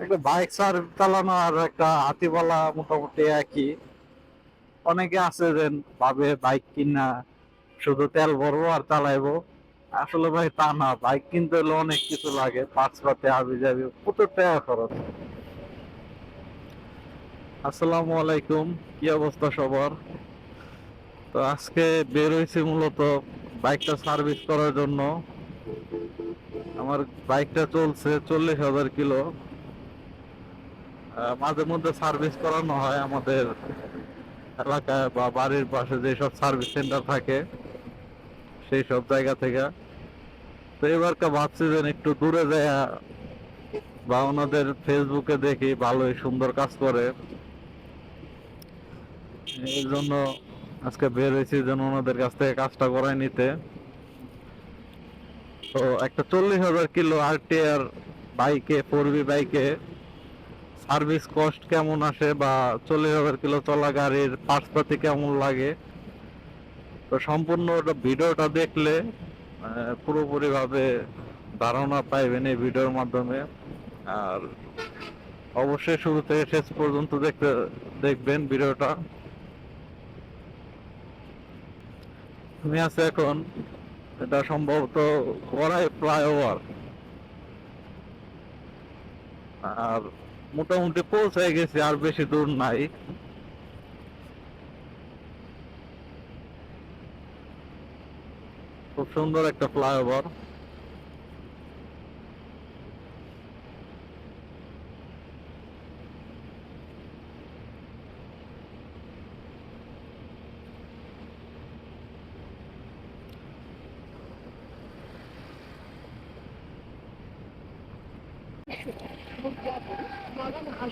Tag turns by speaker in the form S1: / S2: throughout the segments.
S1: একটা বাইক চালানো আর একটা হাতিবালা মোটামুটি একই। অনেকে আছে যে ভাবে বাইক কিনা শুধু তেল ভরবো আর চালাইবো। আসলে ভাই তা না, বাইক কিনতে হলে অনেক কিছু লাগে, পার্টস পাতে হাবি যাবি, প্রচুর টাকা খরচ। আসসালামু আলাইকুম, কি অবস্থা সবার? তো আজকে বের হয়েছি মূলত বাইকটা সার্ভিস করার জন্য। আমার বাইকটা চলছে 40,000 কিলো। মাঝে মধ্যে সার্ভিস করানো হয় আমাদের এলাকায় বা বাড়ির পাশে যেসব সার্ভিস সেন্টার থাকে সেই সব জায়গা থেকে। তো এবারকে ভাবছি যে একটু দূরে যায় বা ওনাদের ফেসবুকে দেখি ভালোই সুন্দর কাজ করে, এই জন্য আজকে বের হয়েছি যেন ওনাদের কাছ থেকে কাজটা করাই নিতে। তো একটা 40,000 কিলো RTR বাইকে, 4V বাইকে সার্ভিস কস্ট কেমন আসে বা 40,000 কিলো চলা গাড়ির পার্টস পাতি কেমন লাগে, তো সম্পূর্ণ ভিডিওটা দেখলে পুরোপুরি ভাবে ধারণা পাইবেন এই ভিডিওর মাধ্যমে। আর অবশ্যই শুরু থেকে শেষ পর্যন্ত দেখবেন ভিডিওটা। আমি আছি এখন, এটা সম্ভবত গড়াই ফ্লাইওভার। আর মোটামুটি পৌঁছে গেছি, আর বেশি দূর নাই। খুব সুন্দর একটা ফ্লাইওভার।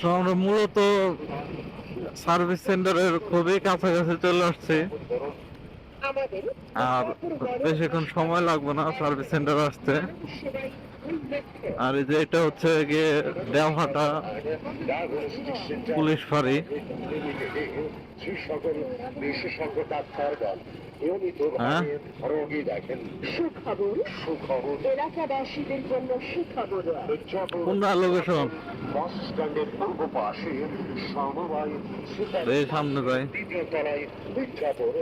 S1: তো আমরা মূলত সার্ভিস সেন্টারের খুবই কাছাকাছি চলে আসছি। আর বেশিক্ষণ সময় লাগবে না সার্ভিস সেন্টার আসতে। আর এই যে এটা হচ্ছে গিয়ে দেওহাটা পুলিশ ফাঁড়ি।
S2: সকল বিশেষজ্ঞ ডাক্তারগণ
S1: হ্যাঁ,
S2: নিয়মিতভাবে রোগী দেখেন। সুখবর, সুখবর, এলাকাবাসীদের জন্য সুখবর।
S1: কোন লোকেশন?
S2: বাস স্ট্যান্ডের পূর্ব পাশে সমবায়
S1: এই সামনে যাই।
S2: দ্বিতীয় তলায় মির্জাপুর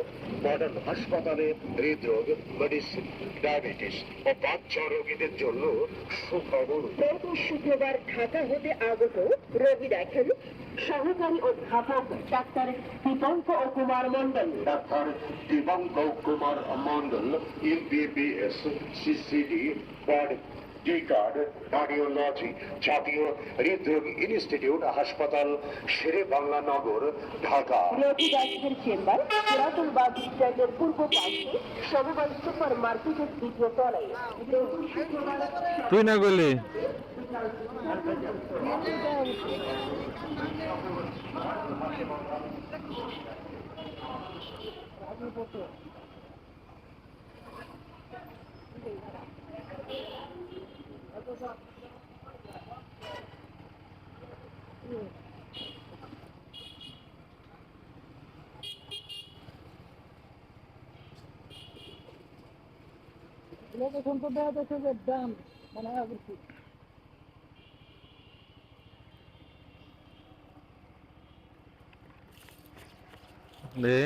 S2: মডার্ন হাসপাতালে হৃদরোগ, মেডিসিন, ডায়াবেটিস ও বাচ্চা রোগীদের জন্য সুখবর। গত শুক্রবার ঢাকা হতে আগত রোগী দেখেন সহকারী অধ্যাপক doctor Dipankar Kumar Mondal. Doctor Dipankar Kumar Mondal, MBBS, CCD, D card, cardiology, জাতীয় হৃদরোগ ইনস্টিটিউট হাসপাতাল, শেরে বাংলা নগর, ঢাকা। রোগী ডাক্তার চেম্বার পুরাতন বাস স্ট্যান্ডের পূর্ব পাশে সমবায় সুপার মার্কেটের দ্বিতীয় তলায়।
S1: তুই না গেলি?
S3: লোকেশন তো দেওয়া যাচ্ছে যে দাম মানে
S1: দে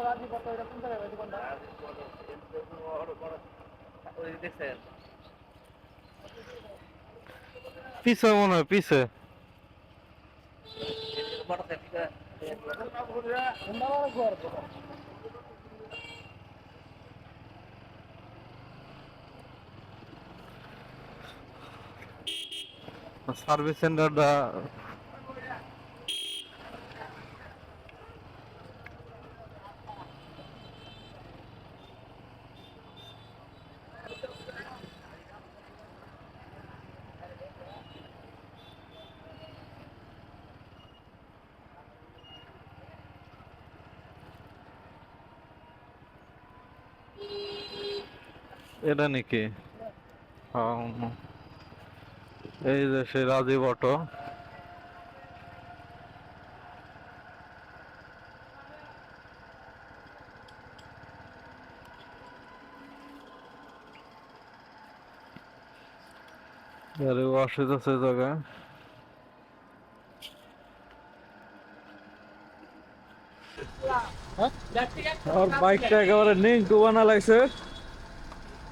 S3: রাজি কত এটা কোন জায়গায় দোকানটা
S1: পিছে মনে হয়, পিছে। সার্ভিস সেন্টারটা এটা নাকি? এই যে সে রাজীব অটো। গাড়ি ওয়াশ হইতেছে জায়গায়। আর বাইকটা একেবারে নিংটু বানা লাগছে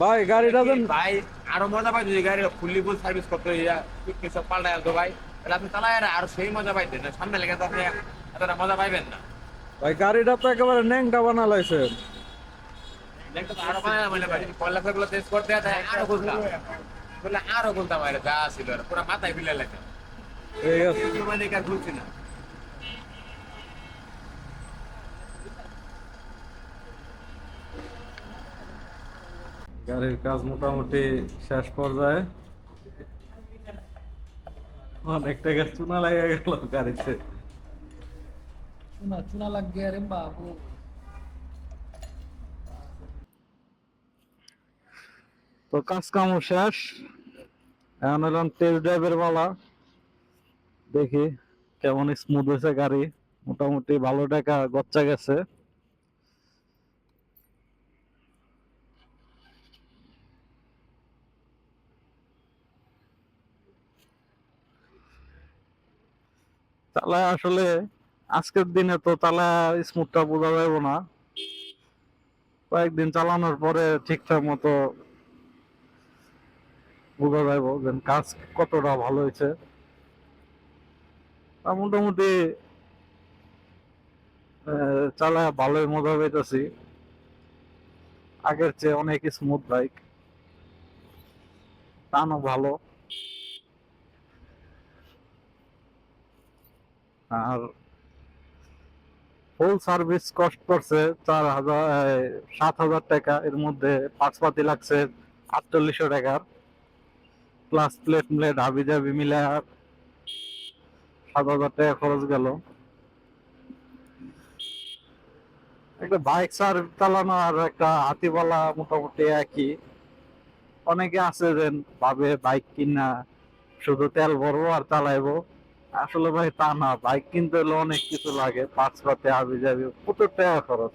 S1: ভাই। গাড়িটা যেন
S4: ভাই আরো মজা পাই যদি গাড়ি ফুললি ফুল সার্ভিস করতে সব পাল্টায় আনতো ভাই, তাহলে আপনি চালায় না আরো সেই মজা পাইতেন না, সামনে লেগে তো আপনি এতটা মজা পাইবেন না।
S1: ভাই গাড়িটা তো একেবারে ন্যাংটা বানা লাগছে।
S4: দেখতে তো আরো বানায় মানে ভাই যদি পয়লা গুলো টেস্ট করতে হয় আরো বলতাম, বললে আরো বলতাম ভাই যা ছিল পুরো মাথায় ফিলে লাগে।
S1: এই আছে।
S4: মানে কার বুঝছি না।
S1: গাড়ির কাজ মোটামুটি শেষ পর্যায়ে। অনেক টাকা চুনা লেগে গেল গাড়িতে।
S3: চুনা চুনা লাগ গিয়া রে বাবু।
S1: তো কাজ কামও শেষ, এখন এলাম টেস্ট ড্রাইভের পালা। দেখি কেমন স্মুথ হয়েছে গাড়ি। মোটামুটি ভালো টাকা গচ্চা গেছে। চালায় আসলে আজকের দিনে তো চালায় স্মুথটা বোঝা যাবে না, কয়েকদিন চালানোর পরে ঠিকঠাক মতো বোঝা যাইব যে কাজ কতটা ভালো হয়েছে। মোটামুটি চালায় ভালোই মজা পাইতেছি, আগের চেয়ে অনেক স্মুথ বাইক, টানও ভালো। আর ফুল সার্ভিস কস্ট করছে 7,000 টাকা, এর মধ্যে পার্টসপাতি লাগছে 4800 টাকার, প্লাস প্লেট প্লেট হাবি জাবি মিলে 7,000 টাকা খরচ গেল। একটা বাইক চালানো আর একটা হাতিবালা মোটামুটি একই। অনেকে আছে যে ভাবে বাইক কিনা শুধু তেল ভরবো আর চালাইবো, আসলে ভাই তা না। বাইক কিনতে হলে অনেক কিছু লাগে, পার্টস পাতি হাবি জাবি প্রচুর টাকা খরচ।